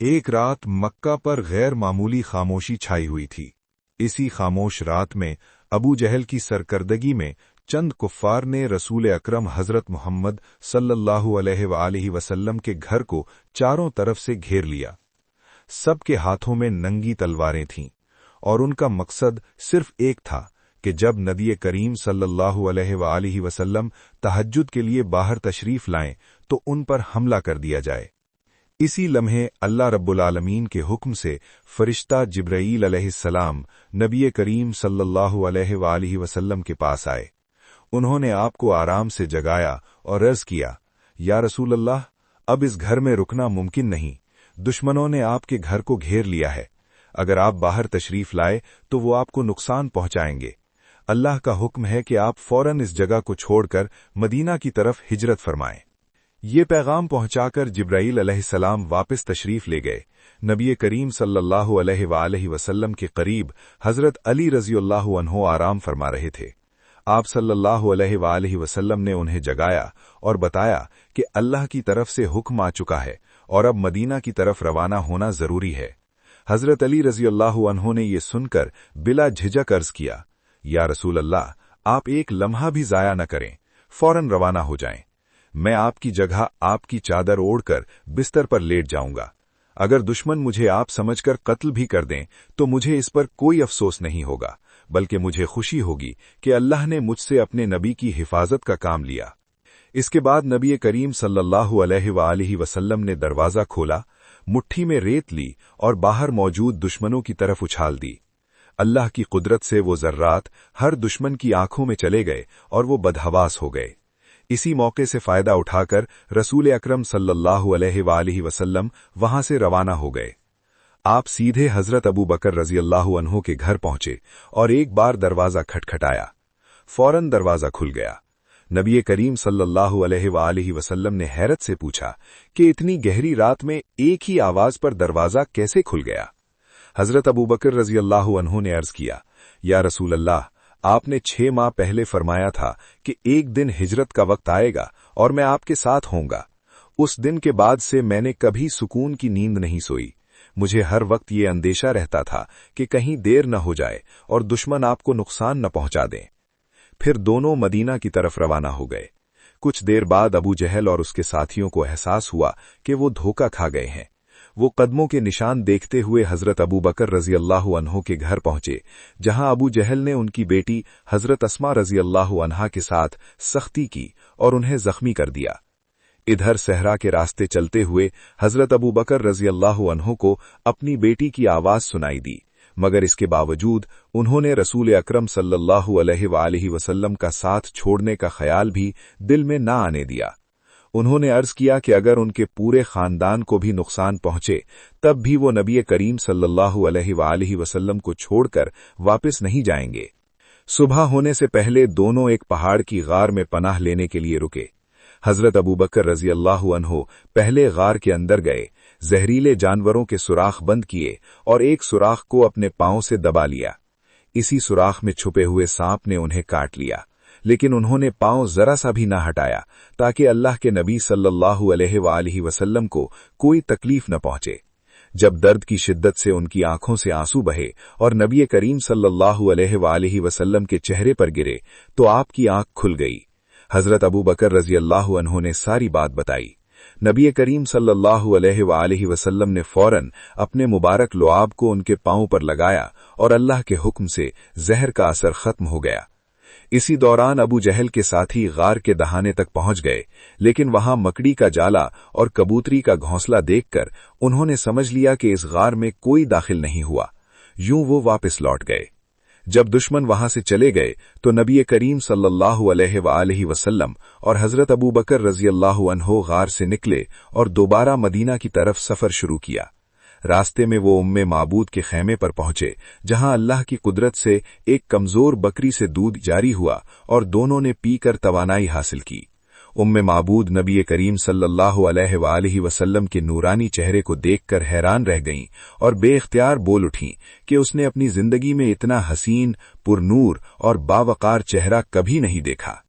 एक रात मक्का पर गैर मामूली खामोशी छाई हुई थी। इसी खामोश रात में अबू जहल की सरकर्दगी में चंद कुफ्फार ने रसूल अकरम हजरत मोहम्मद सल्लल्लाहु अलैहि वसल्लम के घर को चारों तरफ से घेर लिया। सबके हाथों में नंगी तलवारें थीं और उनका मकसद सिर्फ एक था कि जब नबी करीम सल्लल्लाहु अलैहि वसल्लम तहज्जुद के लिए बाहर तशरीफ लाएं तो उन पर हमला कर दिया जाए। इसी लम्हे अल्लाह रब्बुल आलमीन के हुक्म से फरिश्ता जिब्राईल अलैहिस्सलाम नबी करीम सल्लल्लाहु अलैहि वसल्लम के पास आए। उन्होंने आपको आराम से जगाया और अर्ज किया, या रसूल अल्लाह, अब इस घर में रुकना मुमकिन नहीं। दुश्मनों ने आपके घर को घेर लिया है। अगर आप बाहर तशरीफ लाए तो वो आपको नुकसान पहुंचाएंगे। अल्लाह का हुक्म है कि आप फौरन इस जगह को छोड़कर मदीना की तरफ हिजरत फरमाएं। ये पैगाम पहुंचाकर जिब्राईल अलैहिस्सलाम वापस तशरीफ ले गए। नबी करीम सल्लल्लाहु अलैहि वसल्लम के करीब हजरत अली रज़ियल्लाहु अन्हु आराम फरमा रहे थे। आप सल्लल्लाहु अलैहि वसल्लम ने उन्हें जगाया और बताया कि अल्लाह की तरफ से हुक्म आ चुका है और अब मदीना की तरफ रवाना होना जरूरी है। हजरत अली रज़ियल्लाहु अन्हु ने ये सुनकर बिला झिझक अर्ज किया, या रसूल अल्लाह, आप एक लम्हा भी जाया न करें, फौरन रवाना हो जाएं। मैं आपकी जगह आपकी चादर ओढ़कर बिस्तर पर लेट जाऊंगा। अगर दुश्मन मुझे आप समझकर कत्ल भी कर दें तो मुझे इस पर कोई अफसोस नहीं होगा, बल्कि मुझे खुशी होगी कि अल्लाह ने मुझसे अपने नबी की हिफाजत का काम लिया। इसके बाद नबी करीम सल्लल्लाहु अलैहि वसल्लम ने दरवाज़ा खोला, मुट्ठी में रेत ली और बाहर मौजूद दुश्मनों की तरफ उछाल दी। अल्लाह की कुदरत से वो जर्रात हर दुश्मन की आंखों में चले गए और वो बदहवास हो गए। इसी मौके से फायदा उठाकर रसूल अकरम सल्लल्लाहु अलैहि वसल्लम वहां से रवाना हो गए। आप सीधे हजरत अबू बकर रज़ियल्लाहु अन्हु के घर पहुंचे और एक बार दरवाजा खटखटाया। फौरन दरवाजा खुल गया। नबी करीम सल्लल्लाहु अलैहि वसल्लम ने हैरत से पूछा कि इतनी गहरी रात में एक ही आवाज पर दरवाजा कैसे खुल गया। हजरत अबू बकर रज़ियल्लाहु अन्हु ने अर्ज किया, या रसूल अल्लाह, आपने 6 माह पहले फरमाया था कि एक दिन हिजरत का वक्त आएगा और मैं आपके साथ होऊंगा। उस दिन के बाद से मैंने कभी सुकून की नींद नहीं सोई। मुझे हर वक्त ये अंदेशा रहता था कि कहीं देर न हो जाए और दुश्मन आपको नुकसान न पहुंचा दें। फिर दोनों मदीना की तरफ रवाना हो गए। कुछ देर बाद अबू जहल और उसके साथियों को एहसास हुआ कि वो धोखा खा गए हैं। वो कदमों के निशान देखते हुए हजरत अबू बकर रज़ियल्लाहु अन्हु के घर पहुंचे, जहां अबू जहल ने उनकी बेटी हजरत अस्मा रज़ियल्लाहु अन्हा के साथ सख्ती की और उन्हें जख्मी कर दिया। इधर सहरा के रास्ते चलते हुए हजरत अबू बकर रज़ियल्लाहु अन्हु को अपनी बेटी की आवाज सुनाई दी, मगर इसके बावजूद उन्होंने रसूल अकरम सल्लल्लाहु अलैहि वसल्लम का साथ छोड़ने का ख्याल भी दिल में ना आने दिया। उन्होंने अर्ज किया कि अगर उनके पूरे खानदान को भी नुकसान पहुंचे तब भी वो नबी करीम सल्लल्लाहु अलैहि वसल्लम को छोड़कर वापस नहीं जाएंगे। सुबह होने से पहले दोनों एक पहाड़ की गार में पनाह लेने के लिए रुके। हजरत अबू बकर रज़ियल्लाहु अन्हु पहले गार के अंदर गए, जहरीले जानवरों के सुराख बंद किए और एक सुराख को अपने पांव से दबा लिया। इसी सुराख में छुपे हुए सांप ने उन्हें काट लिया, लेकिन उन्होंने पांव जरा सा भी न हटाया ताकि अल्लाह के नबी सल्लल्लाहु अलैहि वसल्लम को कोई तकलीफ न पहुंचे। जब दर्द की शिद्दत से उनकी आंखों से आंसू बहे और नबी करीम सल्लल्लाहु अलैहि वसल्लम के चेहरे पर गिरे तो आपकी आंख खुल गई। हजरत अबू बकर रज़ियल्लाहु अन्हु ने सारी बात बताई। नबी करीम सल्लल्लाहु अलैहि वसल्लम ने फौरन अपने मुबारक लुआब को उनके पांव पर लगाया और अल्लाह के हुक्म से जहर का असर खत्म हो गया। इसी दौरान अबू जहल के साथी गार के दहाने तक पहुंच गए, लेकिन वहां मकड़ी का जाला और कबूतरी का घोंसला देखकर उन्होंने समझ लिया कि इस गार में कोई दाखिल नहीं हुआ। यूं वो वापस लौट गए। जब दुश्मन वहां से चले गए तो नबी करीम सल्लल्लाहु अलैहि वसल्लम और हजरत अबू बकर रज़ियल्लाहु अन्हु गार से निकले और दोबारा मदीना की तरफ सफर शुरू किया। रास्ते में वो उम्मे माबूद के खैमे पर पहुंचे, जहां अल्लाह की कुदरत से एक कमजोर बकरी से दूध जारी हुआ और दोनों ने पीकर तवानाई हासिल की। उम्मे माबूद नबी करीम सल्लल्लाहु अलैहि वसल्लम के नूरानी चेहरे को देखकर हैरान रह गईं और बेख्तियार बोल उठीं कि उसने अपनी जिंदगी में इतना हसीन, पुरनूर और बावकार चेहरा कभी नहीं देखा।